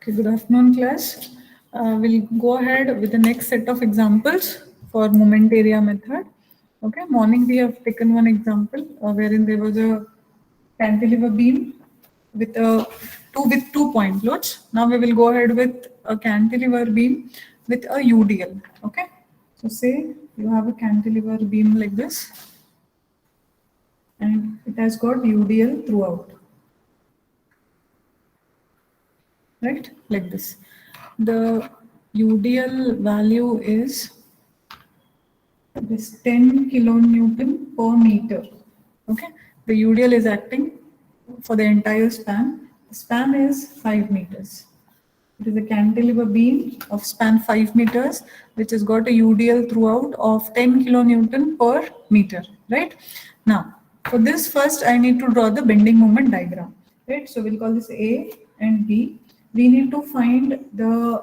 Okay, good afternoon, class. We'll go ahead with the next set of examples for moment area method. Okay, morning we have taken one example wherein there was a cantilever beam with a two point loads. Now we will go ahead with a cantilever beam with a UDL. Okay, so say you have a cantilever beam like this, and it has got UDL throughout. Right, like this. The UDL value is this 10 kilonewton per meter. Okay, the UDL is acting for the entire span. The span is 5 meters. It is a cantilever beam of span 5 meters, which has got a UDL throughout of 10 kilonewton per meter. Right now, for this first, I need to draw the bending moment diagram. Right, so we'll call this A and B. We need to find the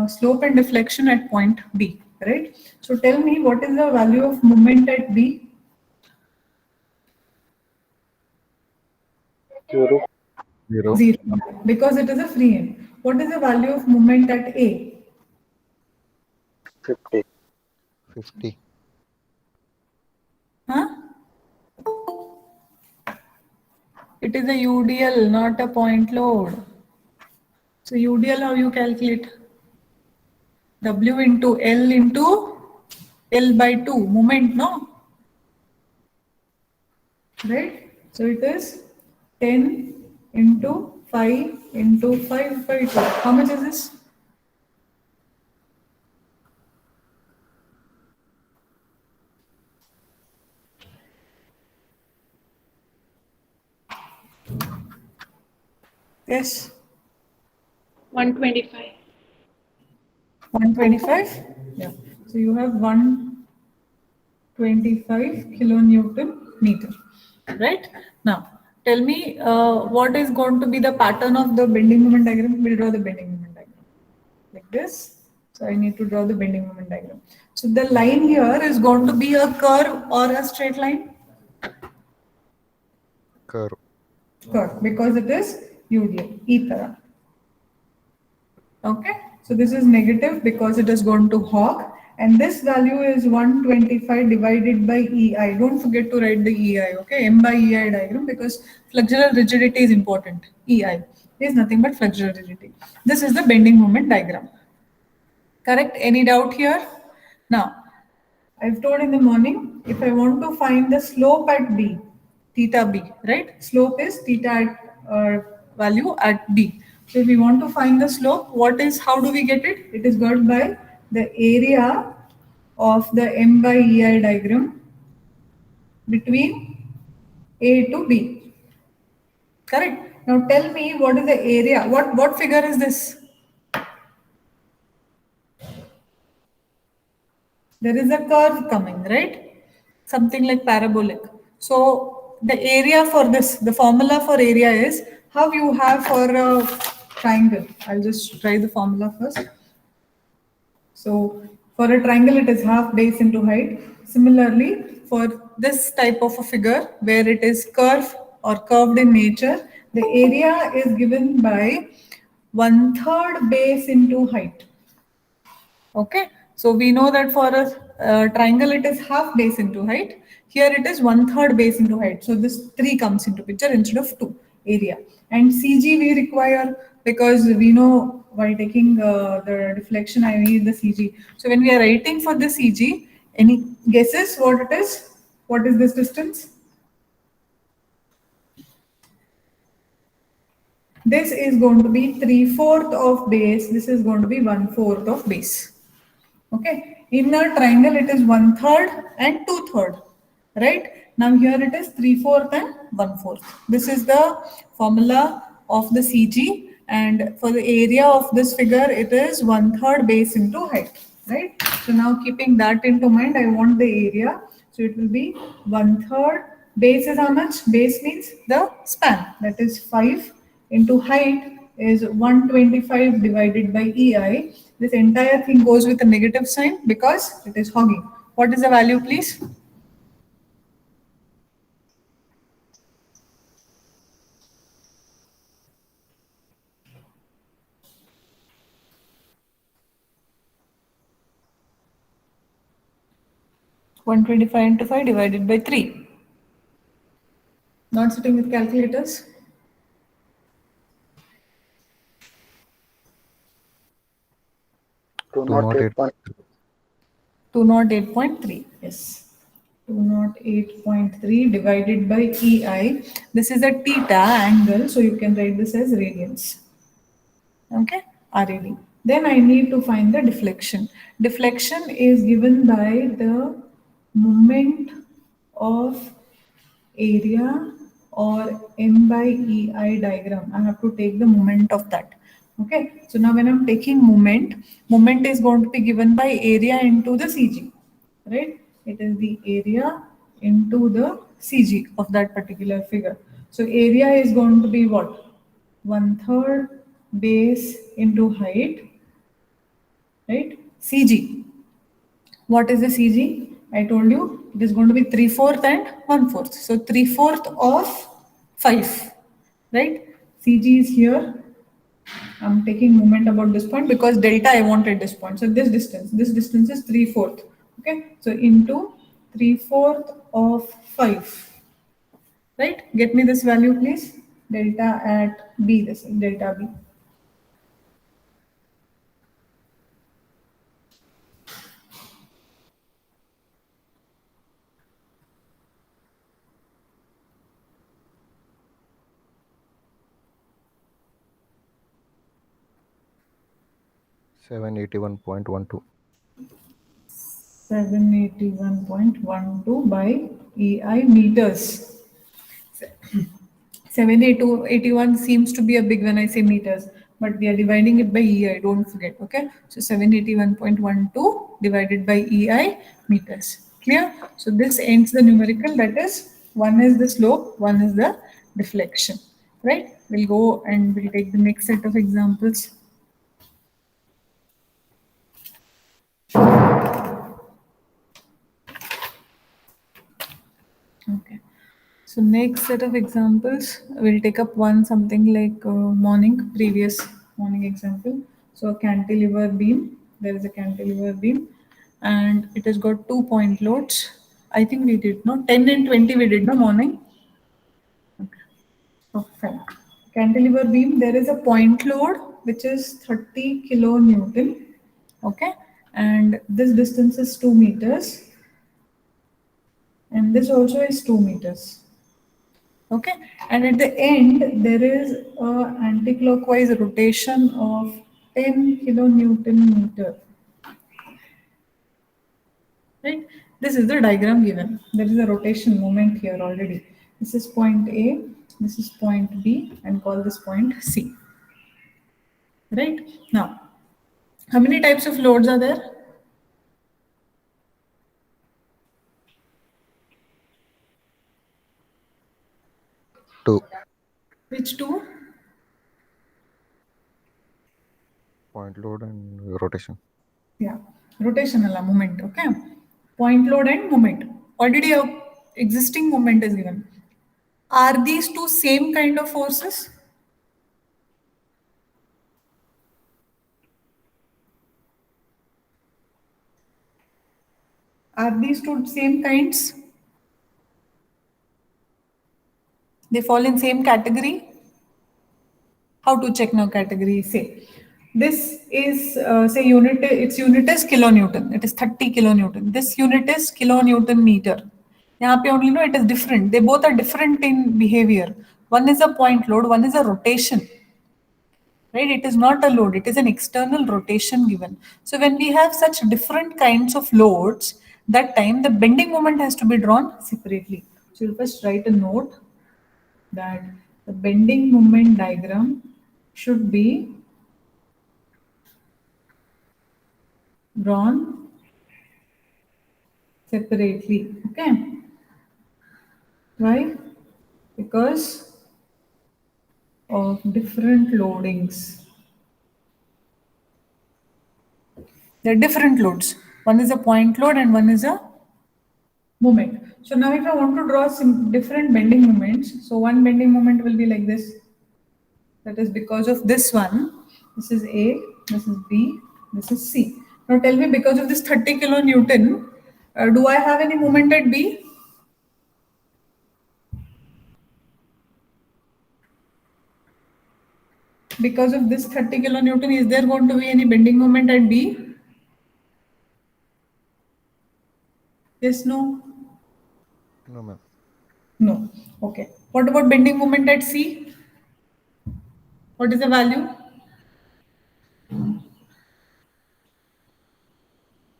slope and deflection at point B. Right. So tell me, what is the value of moment at B? 0. 0. 0, because it is a free end. What is the value of moment at A? 50. 50. Huh? It is a UDL, not a point load. So UDL, how you calculate? W into L by 2, moment, no? Right? So it is 10 into 5 into 5 by 2. How much is this? Yes, 125. 125? Yeah. So you have 125 kilonewton meter. Right? Now, tell me what is going to be the pattern of the bending moment diagram? We'll draw the bending moment diagram like this. So I need to draw the bending moment diagram. So the line here is going to be a curve or a straight line? Curve. Curve, because it is UDL, E-tara. Okay, so this is negative because it is going to hog, and this value is 125 divided by EI. Don't forget to write the EI, okay? M by EI diagram, because flexural rigidity is important. EI is nothing but flexural rigidity. This is the bending moment diagram. Correct? Any doubt here? Now, I've told in the morning, if I want to find the slope at B, theta B, right? Slope is theta at value at B. So if we want to find the slope, how do we get it? It is got by the area of the M by EI diagram between A to B. Correct? Now tell me, what is the area? What figure is this? There is a curve coming, right? Something like parabolic. So the area for this, the formula for area is how you have for a triangle. I'll just try the formula first. So for a triangle, it is half base into height. Similarly, for this type of a figure where it is curved or curved in nature, the area is given by 1/3 base into height. Okay, so we know that for a triangle it is half base into height. Here it is 1/3 base into height. So this 3 comes into picture instead of 2 area. And CG we require because we know while taking the deflection I need the CG. So when we are writing for the CG, any guesses what it is? What is this distance? This is going to be 3/4 of base. This is going to be 1/4 of base. Okay, in a triangle it is 1/3 and 2/3, right? Now here it is 3/4 and 1/4. This is the formula of the CG, and for the area of this figure it is 1/3 base into height, right? So now keeping that into mind, I want the area. So it will be 1/3 base is how much? Base means the span, that is 5 into height is 125 divided by EI. This entire thing goes with a negative sign because it is hogging. What is the value, please? 125 into 5 divided by 3. Not sitting with calculators? Two not 8 208.3, yes. 208.3 divided by EI. This is a theta angle, so you can write this as radians. Okay, RAD. Then I need to find the deflection. Deflection is given by the moment of area or M by EI diagram. I have to take the moment of that. Okay, so now when I'm taking moment is going to be given by area into the CG, right? It is the area into the CG of that particular figure. So area is going to be what? 1/3 base into height, right? CG. What is the CG? I told you it is going to be 3/4 and 1/4. So 3/4 of 5, right? CG is here. I'm taking moment about this point because delta I wanted this point. So this distance is 3/4. Okay. So into 3/4 of 5. Right? Get me this value, please. Delta at B, this is delta B. Seven 781.12. 781.12 by EI meters. 781 seems to be a big when I say meters, but we are dividing it by EI, don't forget, okay? So 781.12 divided by EI meters. Clear? So this ends the numerical, that is, one is the slope, one is the deflection, right? We'll go and we'll take the next set of examples. Okay. So next set of examples, we'll take up one something like previous morning example. So a cantilever beam, there is a cantilever beam and it has got 2 point loads. I think we did, no? 10 and 20 we did, no, morning? Okay. Oh, fine. Cantilever beam, there is a point load which is 30 kilonewton. Okay. And this distance is 2 meters. And this also is 2 meters. Okay, and at the end there is a anti-clockwise rotation of 10 kilonewton meter. Right, this is the diagram given. There is a rotation moment here already. This is point A, this is point B, and call this point C. Right, now how many types of loads are there? Two. Which two? Point load and rotation. Yeah, rotational moment. Okay, point load and moment. Already a existing moment is given. Are these two same kind of forces? Are these two same kinds? They fall in same category? How to check now category? Say, this is, say its unit is kilonewton. It is 30 kilonewton. This unit is kilonewton meter. यहाँ पे only know it is different. They both are different in behavior. One is a point load, one is a rotation. Right? It is not a load, it is an external rotation given. So when we have such different kinds of loads, that time the bending moment has to be drawn separately. So you'll first write a note that the bending moment diagram should be drawn separately. Okay. Why? Because of different loadings. There are different loads. One is a point load and one is a moment. So now if I want to draw some different bending moments, so one bending moment will be like this. That is because of this one. This is A, this is B, this is C. Now tell me, because of this 30 kilonewton, Do I have any moment at B? Because of this 30 kilonewton, is there going to be any bending moment at B? Yes, no? No, ma'am. No. Okay. What about bending moment at C? What is the value?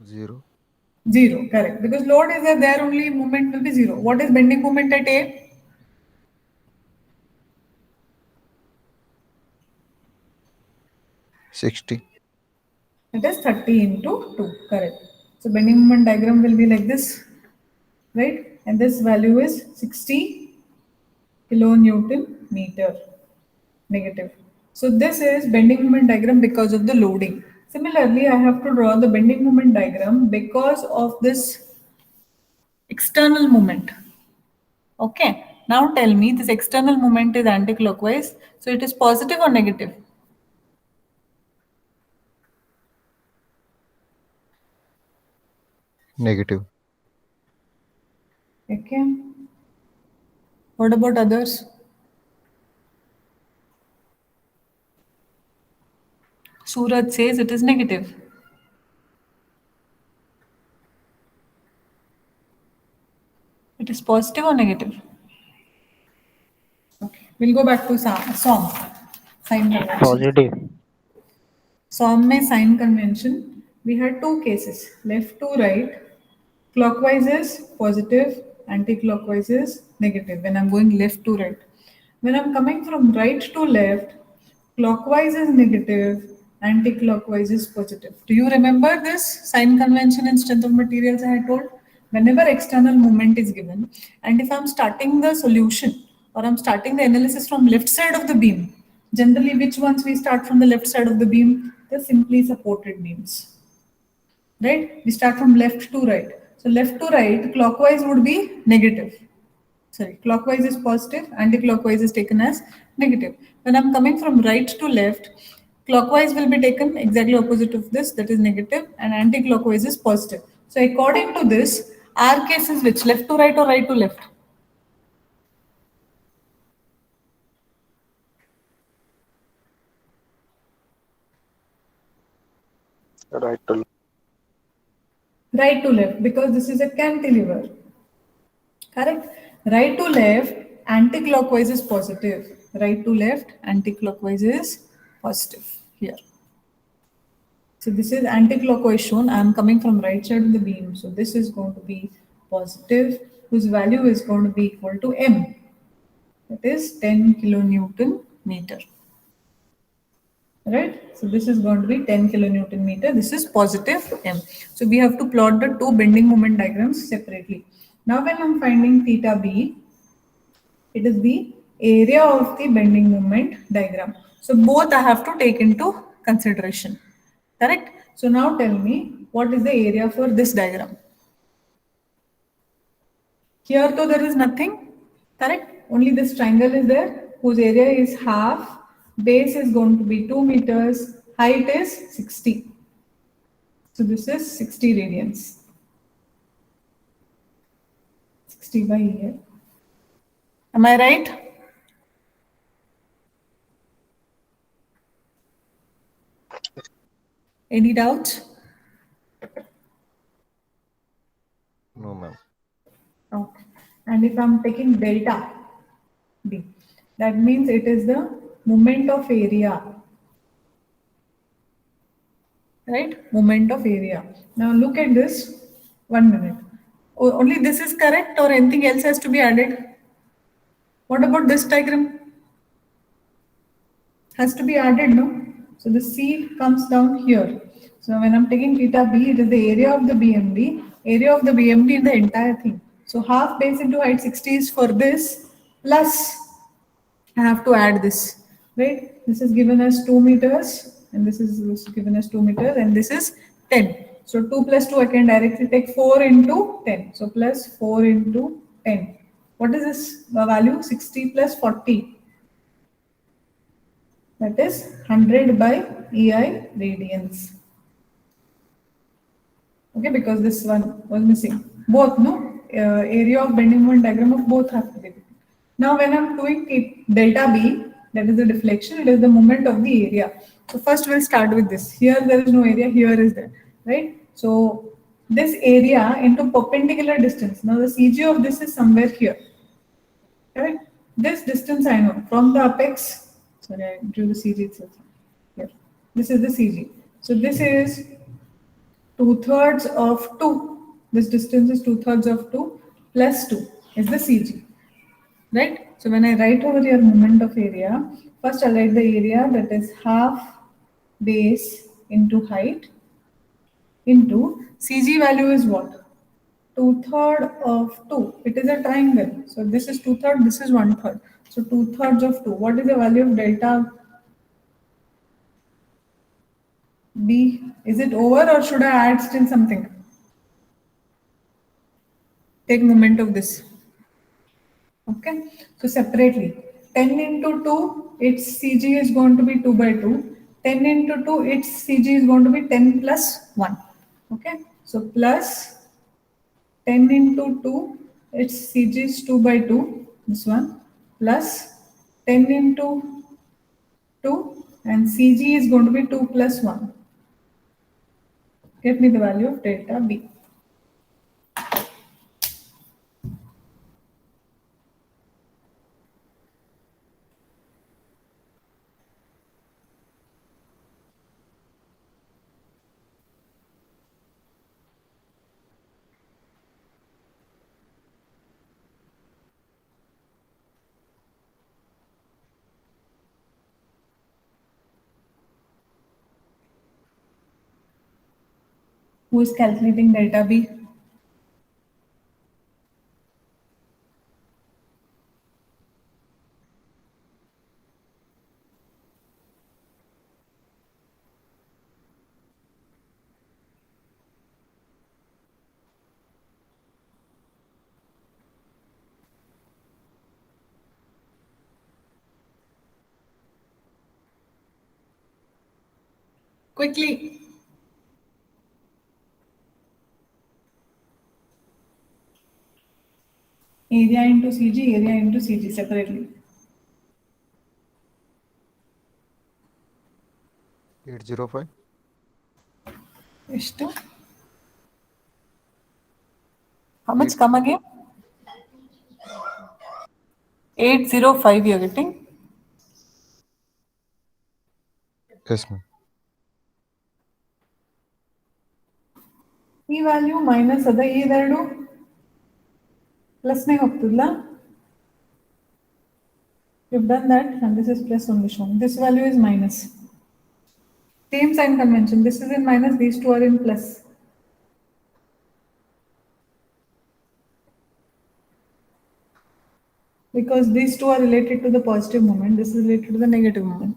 0. 0, correct. Because load is there, only moment will be 0. What is bending moment at A? 60. It is 30 into 2, correct. So bending moment diagram will be like this, right? And this value is 60 kilonewton meter, negative. So this is bending moment diagram because of the loading. Similarly, I have to draw the bending moment diagram because of this external moment. Okay. Now tell me, this external moment is anti-clockwise. So it is positive or negative? Negative. Okay. What about others? Suraj says it is negative. It is positive or negative? Okay. We'll go back to song. Sign convention. Positive. Song में sign convention. We had two cases, left to right. Clockwise is positive, anti-clockwise is negative when I'm going left to right. When I'm coming from right to left, clockwise is negative, anti-clockwise is positive. Do you remember this sign convention in strength of materials I had told? Whenever external moment is given, and if I'm starting the solution or I'm starting the analysis from left side of the beam, generally which ones we start from the left side of the beam? The simply supported beams, right? We start from left to right. So left to right, clockwise would be negative. Sorry, clockwise is positive, anti-clockwise is taken as negative. When I'm coming from right to left, clockwise will be taken exactly opposite of this, that is negative, and anti-clockwise is positive. So according to this, our case is which? Left to right or right to left? Right to Right to left, because this is a cantilever. Correct? Right to left, anti-clockwise is positive. Right to left, anti-clockwise is positive here. So this is anti-clockwise shown. I am coming from right side of the beam. So this is going to be positive, whose value is going to be equal to M. That is 10 kilonewton meter. Right? So this is going to be 10 kilonewton meter. This is positive M. So we have to plot the two bending moment diagrams separately. Now when I'm finding theta B, it is the area of the bending moment diagram. So both I have to take into consideration. Correct? So now tell me, what is the area for this diagram? Here though there is nothing. Correct? Only this triangle is there, whose area is half. Base is going to be 2 meters. Height is 60. So this is 60 radians. 60 by here. Am I right? Any doubts? No, ma'am. Okay. And if I'm taking delta B, that means it is the moment of area. Right? Moment of area. Now look at this. 1 minute. Only this is correct or anything else has to be added? What about this diagram? Has to be added, no? So the C comes down here. So when I'm taking theta B, it is the area of the BMD. Area of the BMD in the entire thing. So half base into height 60 is for this, plus I have to add this, right? This is given as 2 meters, and this is given as 2 meters, and this is 10. So 2 plus 2, I can directly take 4 into 10. So plus 4 into 10. What is this value? 60 plus 40. That is 100 by EI radians. Okay, because this one was missing. Both, no? Area of bending moment diagram of both have to be given. Now, when I'm doing delta B, that is the deflection, it is the moment of the area. So first we'll start with this. Here there is no area, here is there, right? So this area into perpendicular distance. Now the CG of this is somewhere here, correct? This distance I know from the apex. Sorry, I drew the CG itself. Here, this is the CG. So this is 2/3 of 2. This distance is 2/3 of 2 plus 2 is the CG, right? So when I write over here moment of area, first I'll write the area, that is half base into height into CG value is what? 2/3 of 2. It is a triangle. So this is 2/3, this is 1/3. So 2/3 of 2. What is the value of delta B? Is it over or should I add still something? Take moment of this. Okay, so separately 10 into 2, its CG is going to be 2 by 2. 10 into 2, its CG is going to be 10 plus 1. Okay, so plus 10 into 2, its CG is 2 by 2, this one, plus 10 into 2, and CG is going to be 2 plus 1. Get me the value of delta B. Who is calculating delta B? Quickly. Area into CG, area into CG separately. 805. ಎಷ್ಟು? How much come again? 805 you're getting? Yes, ma'am. ಈ value minus ಅದ ಇದೆರಡು ಪ್ಲಸ್ನೇ ಹೋಗ್ತದಲ್ಲ. You've done that and this is plus only shown. This value is minus. Same sign convention. This is in minus, these two are in plus. Because these two are related to the positive moment, this is related to the negative moment.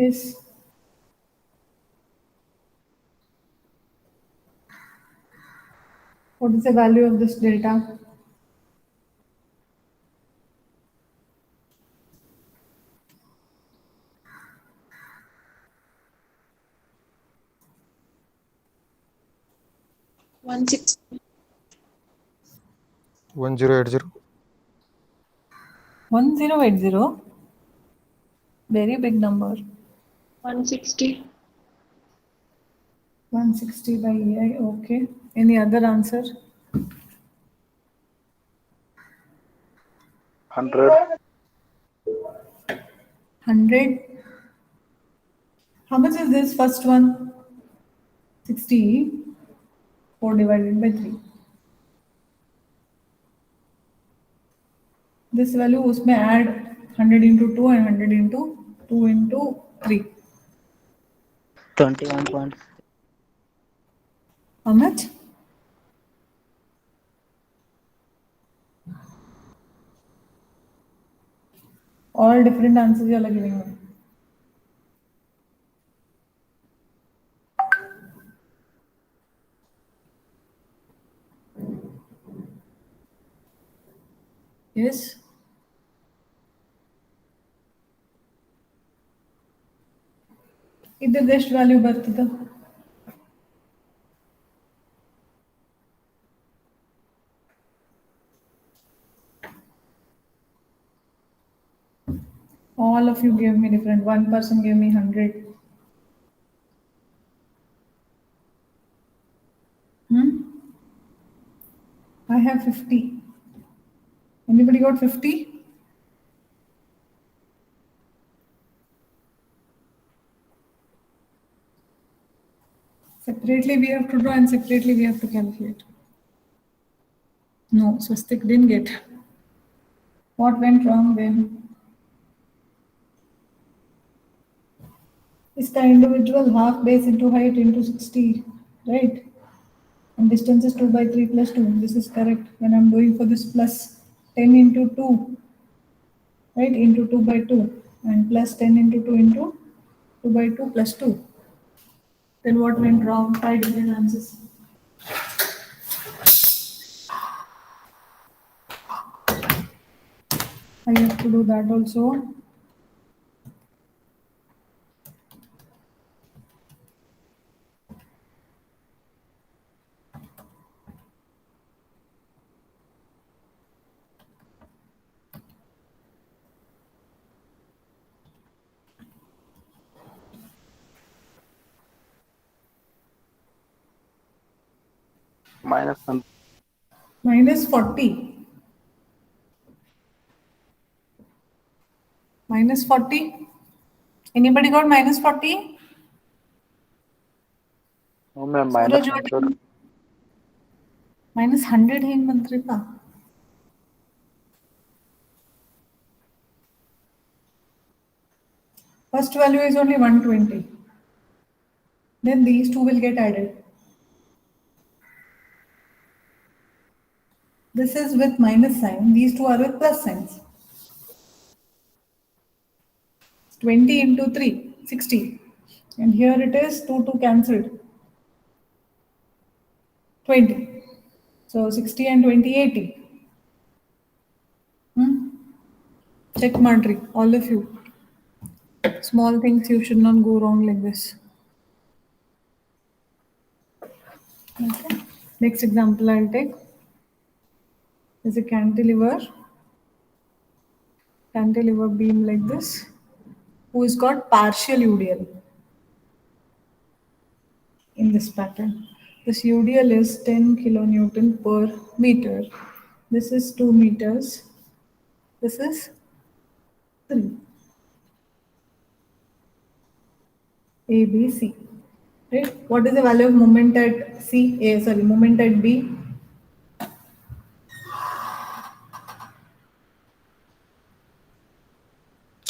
Yes. What is the value of this delta? One 1080. 1080. Very big number. 160. 160 by EI. Okay. Any other answer? 100. 100. How much is this first one? 60. 4 divided by 3. This value उसमें add 100 into 2 and 100 into 2 into 3. 21 point. How much? All different answers you are giving me. Yes. ಇದ್ರದ್ದು ಎಷ್ಟು value ಬರ್ತದ? All of you gave me different. One person gave me 100. I have 50. Anybody got 50? Separately we have to draw and separately we have to calculate. No, Swastik didn't get. What went wrong then? Is the individual half base into height into 60, right? And distance is 2 by 3 plus 2. This is correct. When I'm going for this plus 10 into 2, right, into 2 by 2, and plus 10 into 2 into 2 by 2 plus 2. Then what went wrong? 5 different answers. I have to do that also. -100. Minus 40. Minus 40. Anybody got minus 40? No, ma'am, Suraj, -100. minus 100 in Mantripa. First value is only 120. Then these two will get added. This is with minus sign. These two are with plus signs. 20 into 3, 60. And here it is 2 cancelled. 20. So 60 and 20, 80. Check Madri, all of you. Small things you should not go wrong like this. Okay. Next example I'll take is a cantilever beam like this, who's got partial UDL in this pattern. This UDL is 10 kilonewton per meter. This is 2 meters. This is 3. A, B, C. Right? What is the value of moment at C? Moment at B?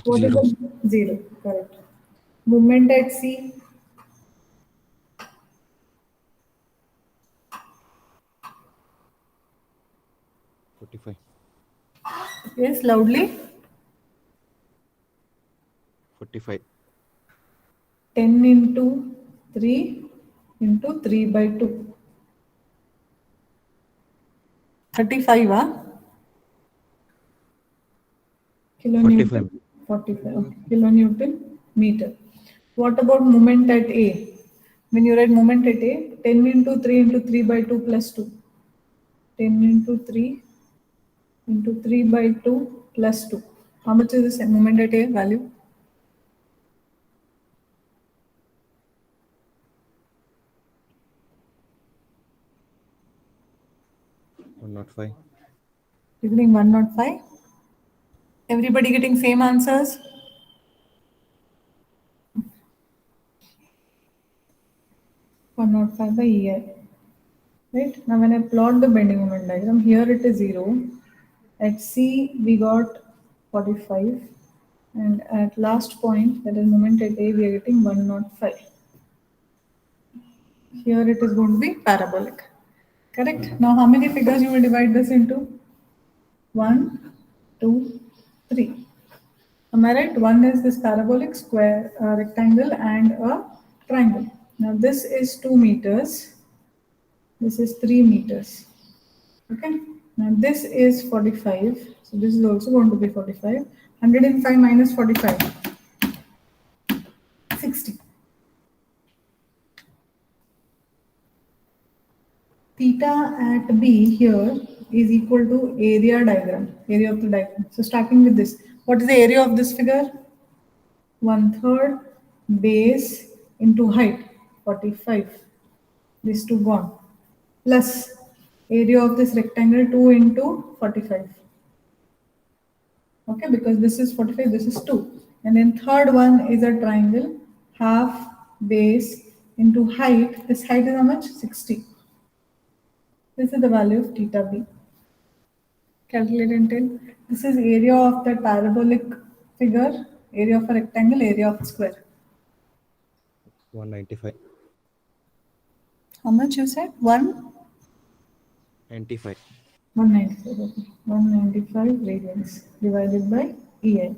What is 0. the 0? Correct. Moment at C? $45. Yes, loudly. 45. 10 into 3 into 3 by 2. 35, huh? Kilonewton. 45. Okay. Kilonewton meter. What about moment at A? When you write moment at A, 10 into 3 into 3 by 2 plus 2. 10 into 3 into 3 by 2 plus 2. How much is this moment at A value? 105. You're getting 105. Everybody getting same answers? One not 5 by EI. Right? Now when I plot the bending moment diagram, here it is 0. At C we got 45. And at last point, that is moment at A, we are getting 105. Here it is going to be parabolic. Correct? Now how many figures you will divide this into? 1, 2, 3. Am I right? One is this parabolic square, rectangle and a triangle. Now this is 2 meters. This is 3 meters. Okay. Now this is 45. So this is also going to be 45. 105 minus 45. 60. Theta at B here is equal to area diagram, area of the diagram. So starting with this, what is the area of this figure? 1/3 base into height, 45. These two gone. Plus area of this rectangle 2 into 45. Okay, because this is 45, this is 2. And then third one is a triangle, half base into height. This height is how much? 60. This is the value of theta B. Calculate and tell. This is area of the parabolic figure, area of a rectangle, area of a square. 195. How much you said? 95. 195. Okay. 195 radians divided by EI.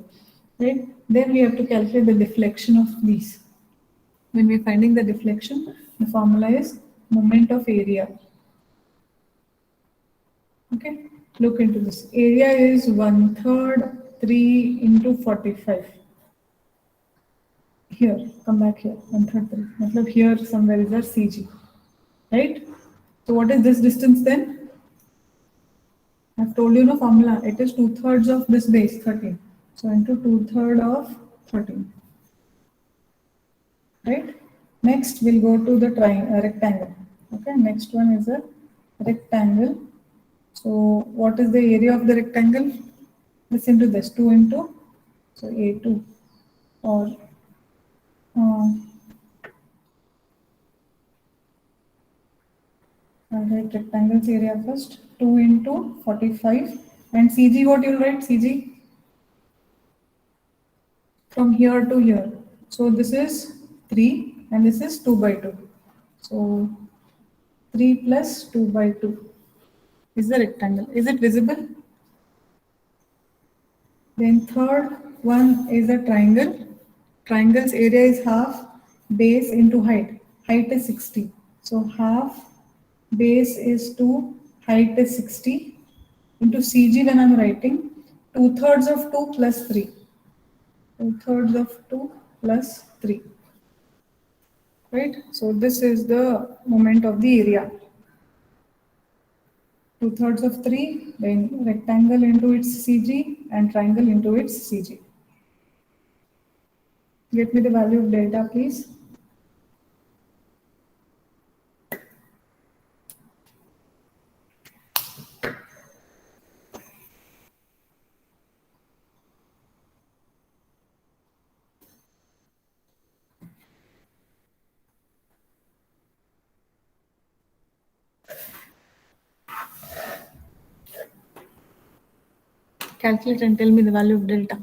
Right? Then we have to calculate the deflection of these. When we're finding the deflection, the formula is moment of area. Okay, look into this. Area is 1/3 3 into 45. Here, come back here. 1/3 3. Matlab here somewhere is our CG. Right? So what is this distance then? I've told you no formula. It is 2/3 of this base, 13. So into 2/3 of 13. Right? Next, we'll go to the rectangle. Okay, next one is a rectangle. So what is the area of the rectangle? Listen to this, 2 into, so A2 or I'll write rectangle's area first, 2 into 45 and CG, what you'll write CG? From here to here. So this is 3 and this is 2 by 2. So 3 plus 2 by 2 is the rectangle. Is it visible? Then third one is a triangle. Triangle's area is half base into height. Height is 60. So half base is 2, height is 60 into CG when I'm writing 2/3 of 2 plus 3. 2/3 of 2 plus 3. Right? So this is the moment of the area. 2/3 of 3, then rectangle into its CG and triangle into its CG. Get me the value of delta, please. Calculate and tell me the value of delta.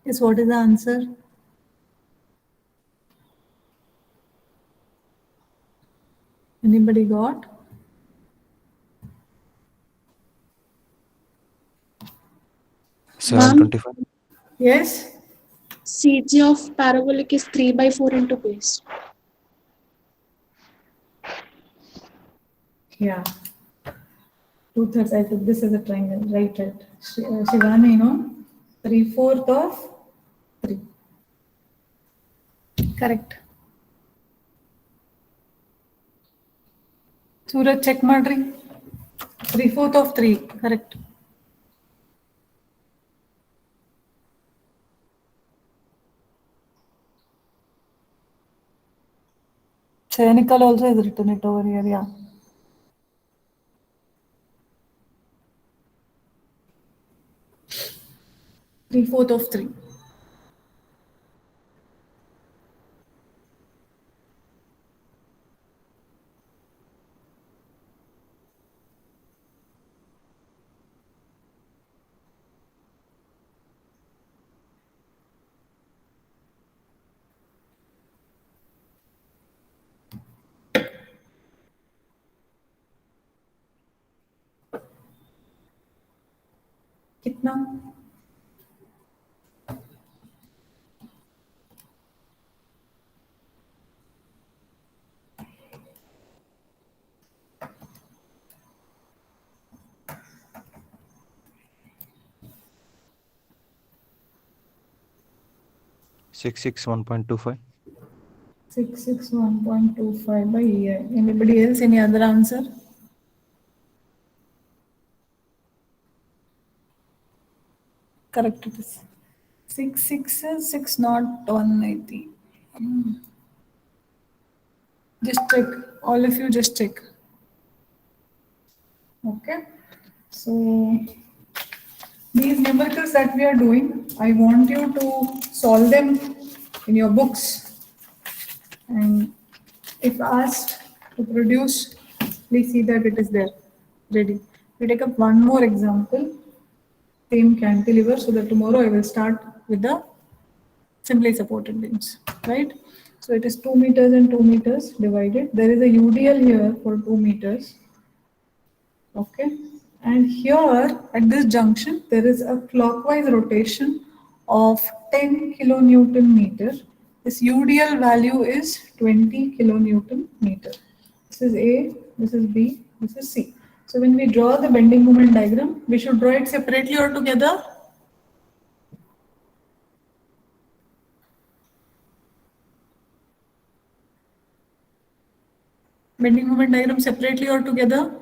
Yes, what is the answer? Anybody got? Ma'am, 725. Yes? CG of parabolic is 3 by 4 into base. Yeah. 2/3. I took this as a triangle. Right. Shivani, 3/4 of 3. Correct. Suraj, check ಮಾಡ್ರಿ. 3/4 of 3. Correct. Chaynikal also has written it over here, yeah. 3/4 of 3. कितना? Six six 1.25. 661.25 by EI. Anybody else? Any other answer? Correct it is. 6660180. Just check. All of you just check. Okay. So these numericals that we are doing, I want you to solve them in your books. And if asked to produce, please see that it is there, ready. We take up one more example, same cantilever, so that tomorrow I will start with the simply supported beams, right? So it is 2 meters and 2 meters divided. There is a UDL here for 2 meters. Okay. And here at this junction, there is a clockwise rotation of 10 kilonewton meter. This UDL value is 20 kilonewton meter. This is A, this is B, this is C. So when we draw the bending moment diagram, we should draw it separately or together? Bending moment diagram separately or together?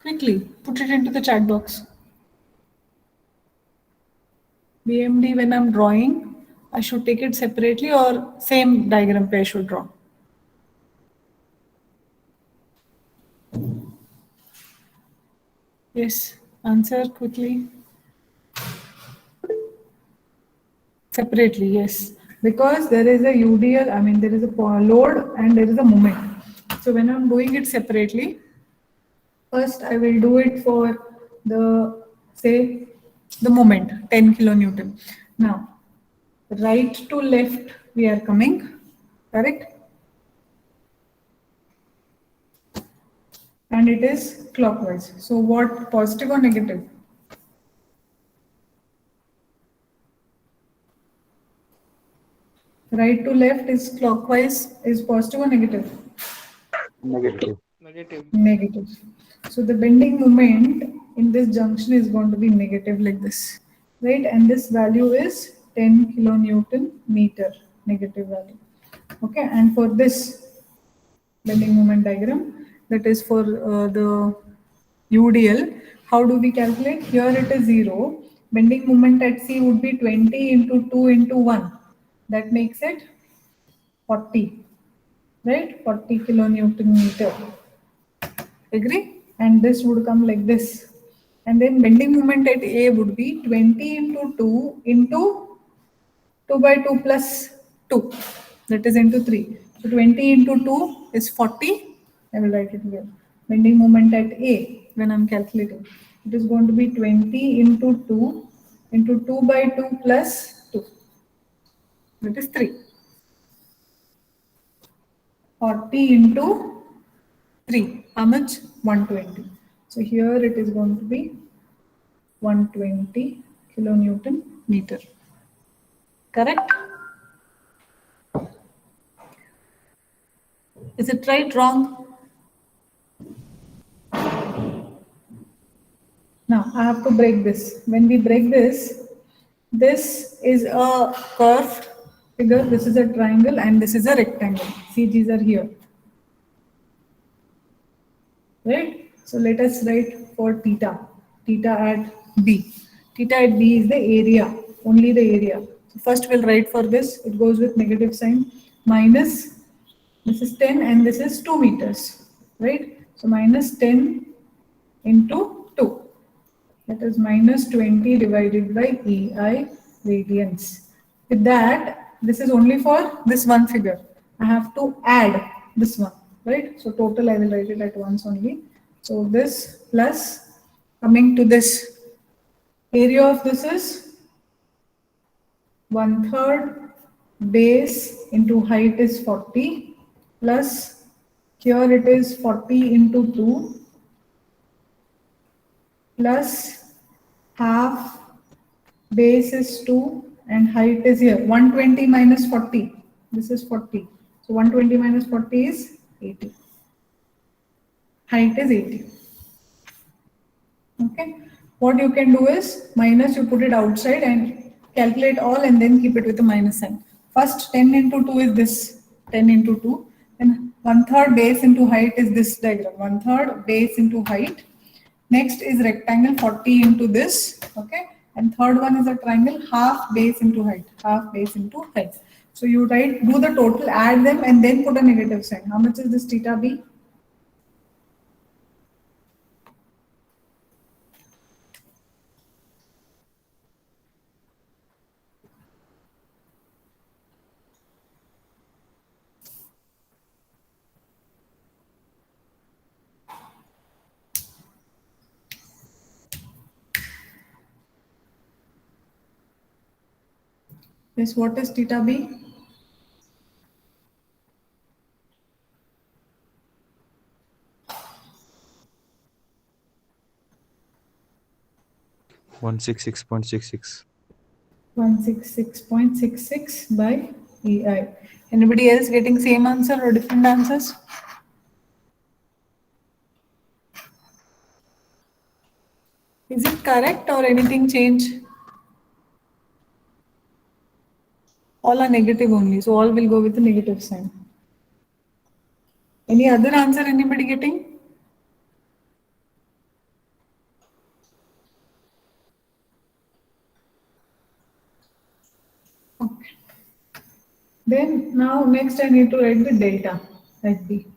Quickly, put it into the chat box. BMD, when I'm drawing, I should take it separately or same diagram I should draw? Yes, answer quickly. Separately, yes. Because there is a UDL, I mean there is a load and there is a moment. So when I'm doing it separately, first I will do it for the, say, the moment, 10 kilonewton. Now, right to left we are coming, correct? And it is clockwise. So what, positive or negative? Right to left is clockwise, is positive or negative? Negative. Negative. So the bending moment in this junction is going to be negative like this, right? And this value is 10 kilonewton meter, negative value. Okay, and for this bending moment diagram, that is for the UDL, how do we calculate? Here it is 0. Bending moment at C would be 20 into 2 into 1. That makes it 40, right? 40 kilonewton meter. Agree? And this would come like this. And then bending moment at A would be 20 into 2 into 2 by 2 plus 2. That is into 3. So 20 into 2 is 40. I will write it here. Bending moment at A when I'm calculating. It is going to be 20 into 2 into 2 by 2 plus 2. That is 3. 40 into 3. How much? 120. So here it is going to be 120 kilonewton meter. Correct? Is it right, wrong? Now I have to break this. When we break this, this is a curved figure, this is a triangle, and this is a rectangle. See, these are here. Right? So let us write for theta. Theta at B. Theta at B is the area, only the area. So first we'll write for this, it goes with negative sign, minus, this is 10 and this is 2 meters, right? So minus 10 into 2. That is minus 20 divided by EI radians. With that, this is only for this one figure. I have to add this one, right? So total I will write it at once only. So this plus coming to this, area of this is 1/3 base into height is 40. plus here it is 40 into 2 plus half base is 2 and height is here 120 minus 40. This is 40. So 120 minus 40 is 80. Height is 80. Okay. What you can do is minus, you put it outside and calculate all and then keep it with a minus sign. First 10 into 2 is this 10 into 2. Then 1/3 base into height is this diagram. 1/3 base into height. Next is rectangle 40 into this. Okay. And third one is a triangle half base into height. Half base into height. So you write, do the total, add them and then put a negative sign. How much is this theta b? Yes, what is theta b? One six six point six six. 166.66 by EI. Anybody else getting same answer or different answers? Is it correct or anything change? All are negative only, so all will go with the negative sign. Any other answer anybody getting? Okay. Then now next I need to write the delta at B.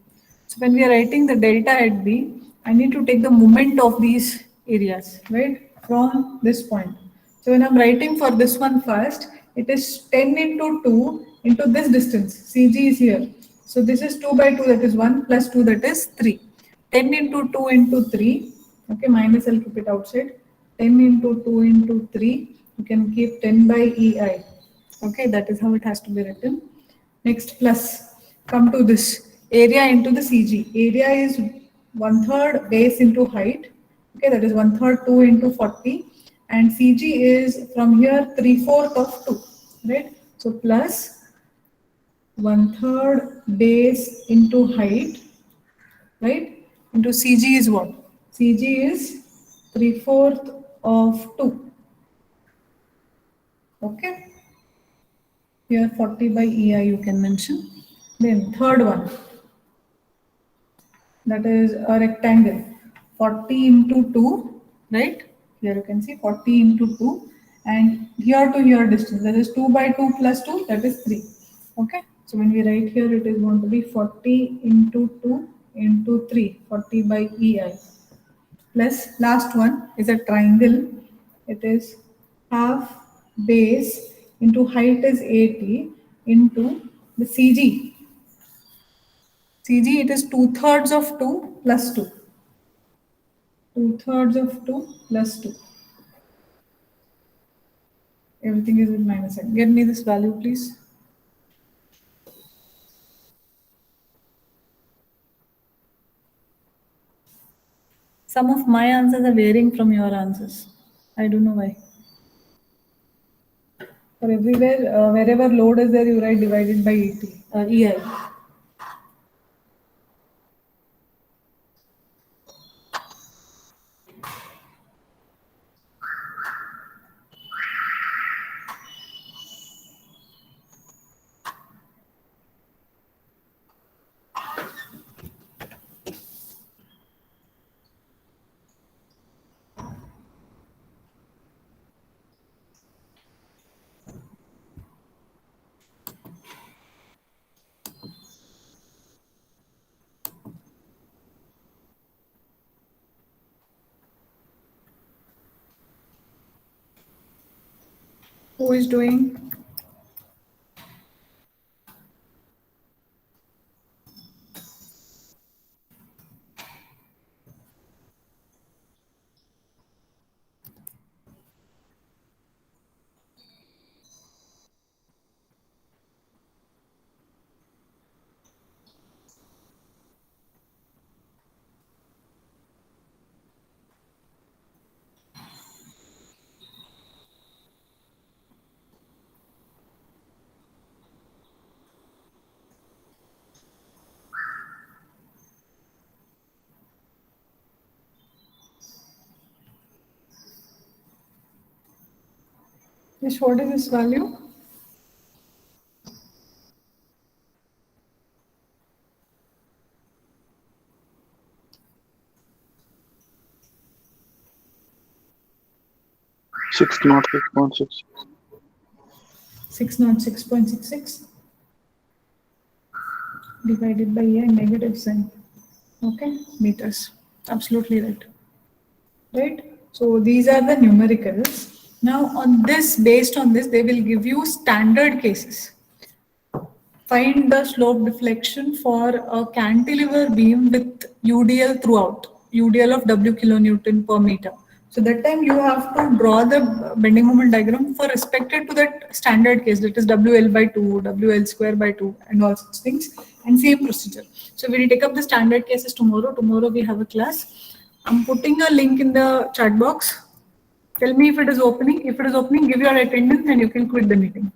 So when we are writing the delta at B, I need to take the moment of these areas, right? From this point. So when I'm writing for this one first, it is 10 into 2 into this distance. CG is here. So this is 2 by 2, that is 1 plus 2, that is 3. 10 into 2 into 3. Okay, minus I'll keep it outside. 10 into 2 into 3. You can keep 10 by EI. Okay, that is how it has to be written. Next, plus, come to this area into the CG. Area is 1/3 base into height. Okay, that is 1/3 2 into 40. And CG is from here 3/4 of 2. Right? So plus 1/3 base into height. Right? Into CG is what? CG is 3/4 of 2. Okay. Here 40 by EI you can mention. Then third one, that is a rectangle, 40 into 2, right? Here you can see 40 into 2 and here to here distance, that is 2 by 2 plus 2, that is 3. Okay, so when we write here it is going to be 40 into 2 into 3, 40 by EI. Plus last one is a triangle, it is half base into height is 80 into the CG. CG, it is 2/3 of 2 plus 2. 2/3 of 2 plus 2. Everything is with minus sign. Get me this value, please. Some of my answers are varying from your answers. I don't know why. For everywhere, wherever load is there, you write divided by 80, EI. Who is doing? Yes, what is this value? Six not 6.6. 606.66 divided by a negative sign. Okay, meters. Absolutely right. Right? So these are the numericals. Now on this, based on this, they will give you standard cases. Find the slope deflection for a cantilever beam with UDL throughout, UDL of W kilonewton per meter. So that time you have to draw the bending moment diagram for respected to that standard case, that is WL by 2, WL square by 2 and all such things, and same procedure. So we will take up the standard cases tomorrow. Tomorrow we have a class. I'm putting a link in the chat box. Tell me if it is opening. If it is opening, give your attendance and you can quit the meeting.